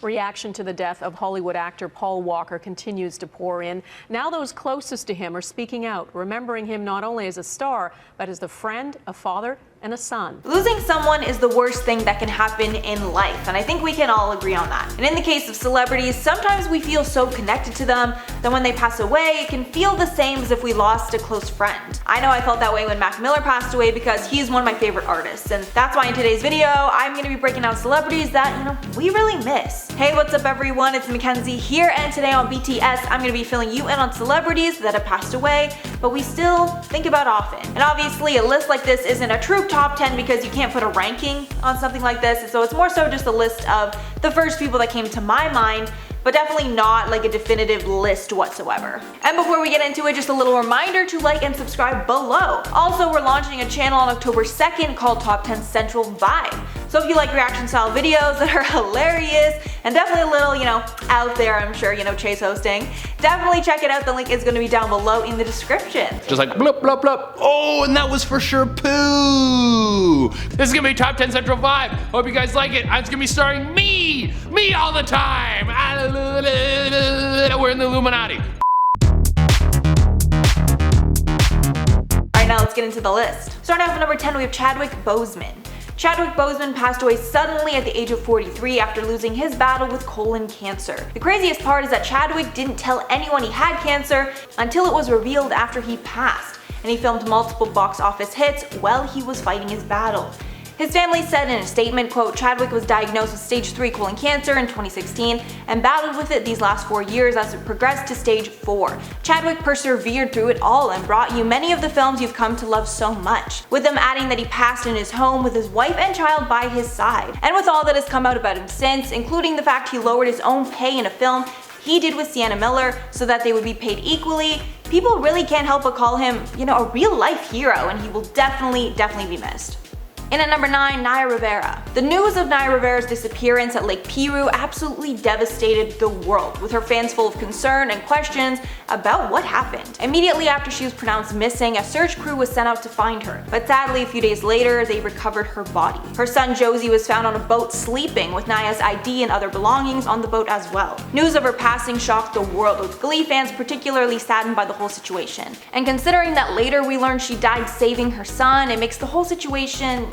Reaction to the death of Hollywood actor Paul Walker continues to pour in. Now those closest to him are speaking out, remembering him not only as a star, but as the friend, a father, and a son. Losing someone is the worst thing that can happen in life, and I think we can all agree on that. And in the case of celebrities, sometimes we feel so connected to them that when they pass away, it can feel the same as if we lost a close friend. I know I felt that way when Mac Miller passed away because he's one of my favorite artists, and that's why in today's video, I'm gonna be breaking down celebrities that, we really miss. Hey, what's up everyone? It's Mackenzie here, and today on BTS, I'm gonna be filling you in on celebrities that have passed away, but we still think about often. And obviously, a list like this isn't a true top 10 because you can't put a ranking on something like this, so it's more so just a list of the first people that came to my mind, but definitely not like a definitive list whatsoever. And before we get into it, just a little reminder to like and subscribe below. Also, we're launching a channel on October 2nd called Top 10 Central Vibe. So if you like reaction style videos that are hilarious and definitely a little, out there, I'm sure, Chase hosting, definitely check it out. The link is going to be down below in the description. Just like blup, blup, blup. Oh, and that was for sure poo. This is going to be Top 10 Central Vibe. Hope you guys like it. It's going to be starring me all the time. We're in the Illuminati. Alright, now let's get into the list. Starting off at number 10, we have Chadwick Boseman. Chadwick Boseman passed away suddenly at the age of 43 after losing his battle with colon cancer. The craziest part is that Chadwick didn't tell anyone he had cancer until it was revealed after he passed, and he filmed multiple box office hits while he was fighting his battle. His family said in a statement, quote, Chadwick was diagnosed with stage 3 colon cancer in 2016 and battled with it these last 4 years as it progressed to stage 4. Chadwick persevered through it all and brought you many of the films you've come to love so much, with them adding that he passed in his home with his wife and child by his side. And with all that has come out about him since, including the fact he lowered his own pay in a film he did with Sienna Miller so that they would be paid equally, people really can't help but call him, a real life hero, and he will definitely be missed. And at number 9, Naya Rivera. The news of Naya Rivera's disappearance at Lake Piru absolutely devastated the world, with her fans full of concern and questions about what happened. Immediately after she was pronounced missing, a search crew was sent out to find her, but sadly a few days later they recovered her body. Her son Josie was found on a boat sleeping with Naya's ID and other belongings on the boat as well. News of her passing shocked the world, with Glee fans particularly saddened by the whole situation. And considering that later we learned she died saving her son, it makes the whole situation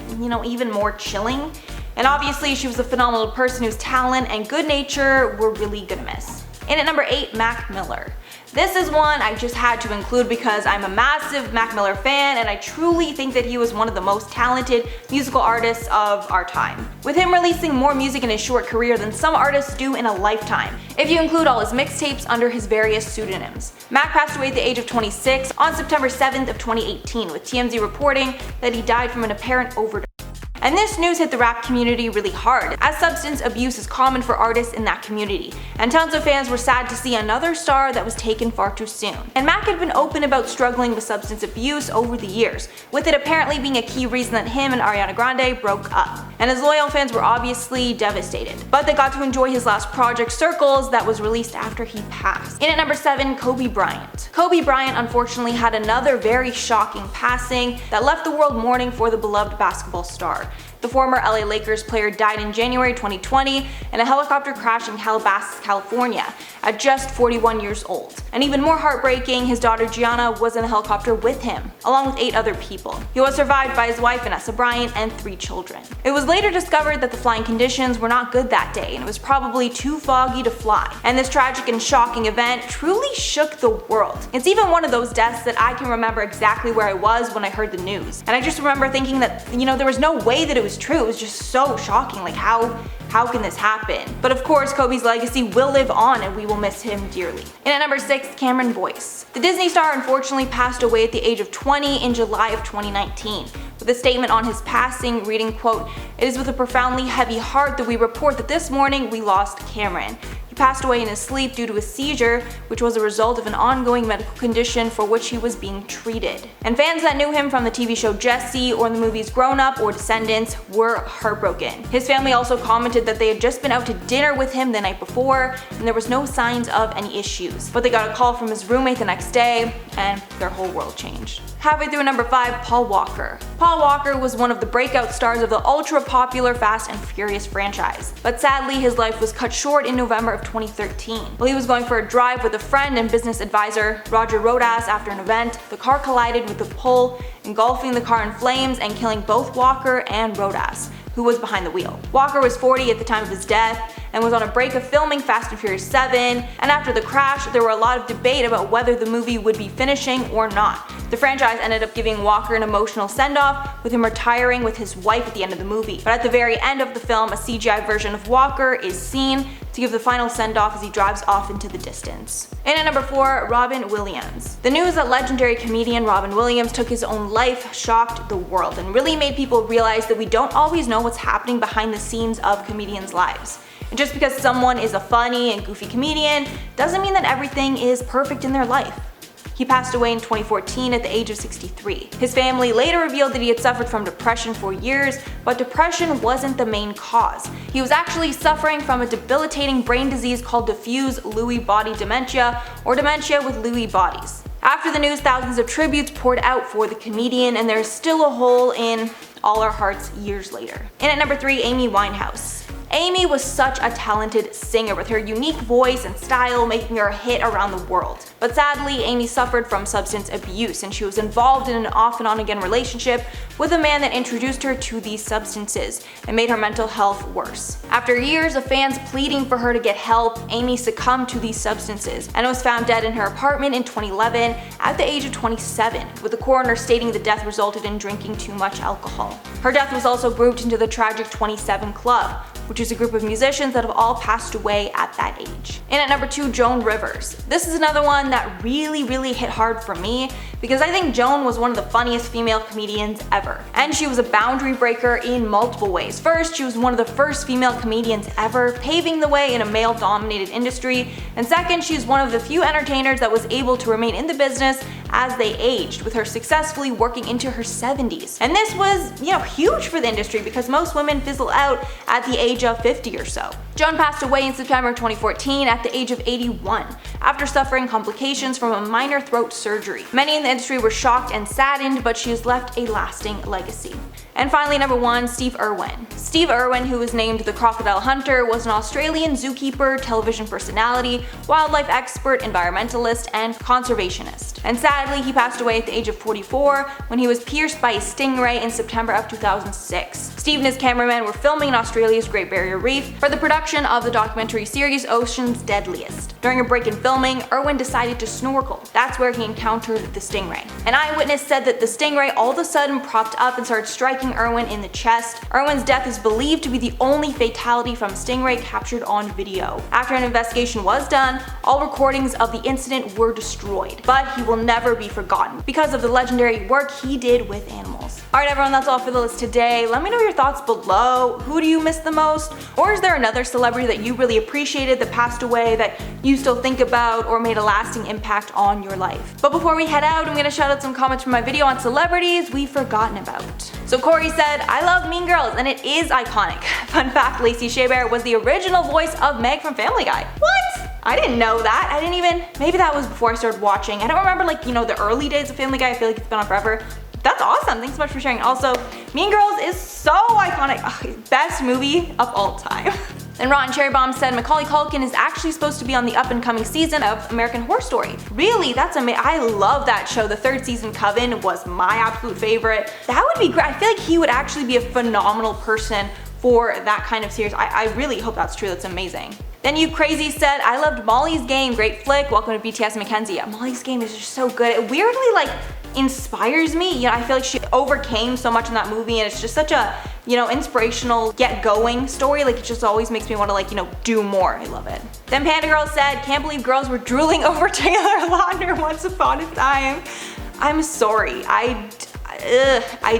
even more chilling. And obviously she was a phenomenal person whose talent and good nature we're really gonna miss. And at number 8, Mac Miller. This is one I just had to include because I'm a massive Mac Miller fan and I truly think that he was one of the most talented musical artists of our time, with him releasing more music in his short career than some artists do in a lifetime, if you include all his mixtapes under his various pseudonyms. Mac passed away at the age of 26 on September 7th of 2018, with TMZ reporting that he died from an apparent overdose. And this news hit the rap community really hard, as substance abuse is common for artists in that community, and tons of fans were sad to see another star that was taken far too soon. And Mac had been open about struggling with substance abuse over the years, with it apparently being a key reason that him and Ariana Grande broke up. And his loyal fans were obviously devastated, but they got to enjoy his last project, Circles, that was released after he passed. And at number 7, Kobe Bryant. Kobe Bryant unfortunately had another very shocking passing that left the world mourning for the beloved basketball star. The former LA Lakers player died in January 2020 in a helicopter crash in Calabasas, California, at just 41 years old. And even more heartbreaking, his daughter Gianna was in the helicopter with him, along with 8 other people. He was survived by his wife Vanessa Bryant and 3 children. It was later discovered that the flying conditions were not good that day and it was probably too foggy to fly. And this tragic and shocking event truly shook the world. It's even one of those deaths that I can remember exactly where I was when I heard the news. And I just remember thinking that, there was no way that it was true. It was just so shocking, like how can this happen? But of course, Kobe's legacy will live on and we will miss him dearly. And at number 6, Cameron Boyce. The Disney star unfortunately passed away at the age of 20 in July of 2019. With a statement on his passing reading, quote, "It is with a profoundly heavy heart that we report that this morning we lost Cameron. He passed away in his sleep due to a seizure, which was a result of an ongoing medical condition for which he was being treated. And fans that knew him from the TV show Jessie or the movies Grown Up or Descendants were heartbroken. His family also commented that they had just been out to dinner with him the night before and there was no signs of any issues. But they got a call from his roommate the next day and their whole world changed. Halfway through number 5, Paul Walker. Paul Walker was one of the breakout stars of the ultra-popular Fast and Furious franchise, but sadly his life was cut short in November of 2013. While he was going for a drive with a friend and business advisor, Roger Rodas, after an event, the car collided with the pole, engulfing the car in flames and killing both Walker and Rodas, who was behind the wheel. Walker was 40 at the time of his death and was on a break of filming Fast and Furious 7, and after the crash there were a lot of debate about whether the movie would be finishing or not. The franchise ended up giving Walker an emotional send-off, with him retiring with his wife at the end of the movie. But at the very end of the film, a CGI version of Walker is seen to give the final send-off as he drives off into the distance. And at number 4, Robin Williams. The news that legendary comedian Robin Williams took his own life shocked the world and really made people realize that we don't always know what's happening behind the scenes of comedians' lives. And just because someone is a funny and goofy comedian doesn't mean that everything is perfect in their life. He passed away in 2014 at the age of 63. His family later revealed that he had suffered from depression for years, but depression wasn't the main cause. He was actually suffering from a debilitating brain disease called diffuse Lewy body dementia, or dementia with Lewy bodies. After the news, thousands of tributes poured out for the comedian, and there's still a hole in all our hearts years later. And at number 3, Amy Winehouse. Amy was such a talented singer, with her unique voice and style making her a hit around the world. But sadly, Amy suffered from substance abuse, and she was involved in an off and on again relationship with a man that introduced her to these substances and made her mental health worse. After years of fans pleading for her to get help, Amy succumbed to these substances and was found dead in her apartment in 2011 at the age of 27, with the coroner stating the death resulted in drinking too much alcohol. Her death was also grouped into the tragic 27 Club, which is a group of musicians that have all passed away at that age. And at number 2, Joan Rivers. This is another one that really hit hard for me because I think Joan was one of the funniest female comedians ever. And she was a boundary breaker in multiple ways. First, she was one of the first female comedians ever, paving the way in a male-dominated industry. And second, she's one of the few entertainers that was able to remain in the business as they aged, with her successfully working into her 70s. And this was, huge for the industry because most women fizzle out at the age of 50 or so. Joan passed away in September 2014 at the age of 81 after suffering complications from a minor throat surgery. Many in the industry were shocked and saddened, but she has left a lasting legacy. And finally, number 1, Steve Irwin. Steve Irwin, who was named the Crocodile Hunter, was an Australian zookeeper, television personality, wildlife expert, environmentalist, and conservationist. And sadly, he passed away at the age of 44 when he was pierced by a stingray in September of 2006. Steve and his cameraman were filming in Australia's Great Barrier Reef for the production of the documentary series Ocean's Deadliest. During a break in filming, Irwin decided to snorkel. That's where he encountered the stingray. An eyewitness said that the stingray all of a sudden propped up and started striking Irwin in the chest. Irwin's death is believed to be the only fatality from stingray captured on video. After an investigation was done, all recordings of the incident were destroyed, but he will never be forgotten because of the legendary work he did with animals. Alright everyone, that's all for the list today. Let me know your thoughts below. Who do you miss the most? Or is there another celebrity that you really appreciated that passed away that you still think about or made a lasting impact on your life? But before we head out, I'm gonna shout out some comments from my video on celebrities we've forgotten about. So Corey said, I love Mean Girls and it is iconic. Fun fact, Lacey Chabert was the original voice of Meg from Family Guy. What? I didn't know that. Maybe that was before I started watching. I don't remember the early days of Family Guy. I feel like it's been on forever. That's awesome. Thanks so much for sharing. Also, Mean Girls is so iconic. Ugh, best movie of all time. And Rotten Cherry Bomb said Macaulay Culkin is actually supposed to be on the up-and-coming season of American Horror Story. Really? That's amazing. I love that show. The third season, Coven, was my absolute favorite. That would be great. I feel like he would actually be a phenomenal person for that kind of series. I really hope that's true. That's amazing. Then You Crazy said, I loved Molly's Game. Great flick. Welcome to BTS Mackenzie. Yeah, Molly's Game is just so good. It weirdly inspires me. I feel like she overcame so much in that movie, and it's just such a, inspirational, get going story. It just always makes me want to do more. I love it. Then Panda Girl said, can't believe girls were drooling over Taylor Lautner once upon a time. I'm sorry. I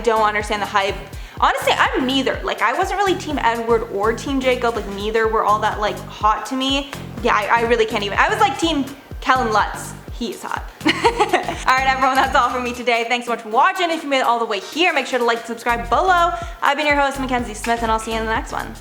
don't understand the hype. Honestly, I'm neither. I wasn't really Team Edward or Team Jacob. Neither were all that hot to me. Yeah, I really can't even. I was like team Kellen Lutz. He is hot. Alright everyone, that's all from me today. Thanks so much for watching. If you made it all the way here, make sure to like and subscribe below. I've been your host, Mackenzie Smith, and I'll see you in the next one.